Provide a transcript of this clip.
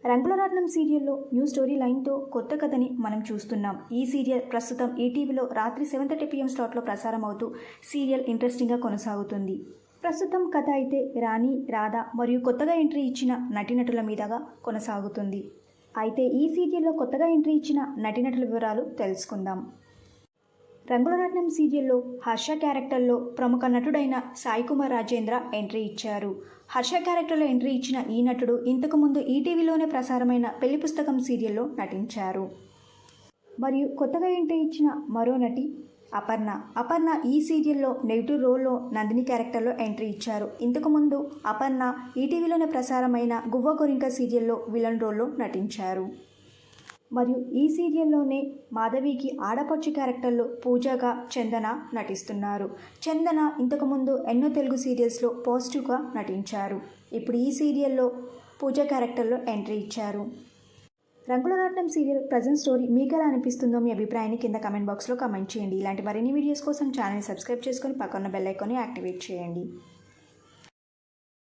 రంగులరాట్నం సీరియల్లో new story లైన్తో కొత్త కథని మనం చూస్తున్నాం. ఈ సీరియల్ ప్రస్తుతం ఈటీవీలో రాత్రి 7:30 PM స్లాట్లో ప్రసారం అవుతూ సీరియల్ ఇంట్రెస్టింగ్గా కొనసాగుతుంది. ప్రస్తుతం కథ అయితే రాణి, రాధ మరియు కొత్తగా ఎంట్రీ ఇచ్చిన నటీనటుల మీదుగా కొనసాగుతుంది. అయితే ఈ సీరియల్లో కొత్తగా ఎంట్రీ ఇచ్చిన నటీనటుల వివరాలు తెలుసుకుందాం. రంగులరాట్నం సీరియల్లో హర్ష క్యారెక్టర్లో ప్రముఖ నటుడైన సాయి కుమార్ రాజేంద్ర ఎంట్రీ ఇచ్చారు. హర్ష క్యారెక్టర్లో ఎంట్రీ ఇచ్చిన ఈ నటుడు ఇంతకుముందు ఈటీవీలోనే ప్రసారమైన పెళ్లి పుస్తకం సీరియల్లో నటించారు. మరియు కొత్తగా ఎంట్రీ ఇచ్చిన మరో నటి అపర్ణ ఈ సీరియల్లో నెగిటివ్ రోల్లో నందిని క్యారెక్టర్లో ఎంట్రీ ఇచ్చారు. ఇంతకుముందు అపర్ణ ఈటీవీలోనే ప్రసారమైన గువ్వ గోరింక సీరియల్లో విలన్ రోల్లో నటించారు. మరియు ఈ సీరియల్లోనే మాధవికి ఆడపడుచు క్యారెక్టర్లో పూజగా చందన నటిస్తున్నారు. చందన ఇంతకుముందు ఎన్నో తెలుగు సీరియల్స్లో పాజిటివ్గా నటించారు. ఇప్పుడు ఈ సీరియల్లో పూజ క్యారెక్టర్లో ఎంట్రీ ఇచ్చారు. రంగులరాట్నం సీరియల్ ప్రజెంట్ స్టోరీ మీకు ఎలా అనిపిస్తుందో మీ అభిప్రాయాన్ని కింద కమెంట్ బాక్స్లో కమెంట్ చేయండి. ఇలాంటి మరిన్ని వీడియోస్ కోసం ఛానల్ సబ్స్క్రైబ్ చేసుకొని పక్కన బెల్ ఐకాన్ని యాక్టివేట్ చేయండి.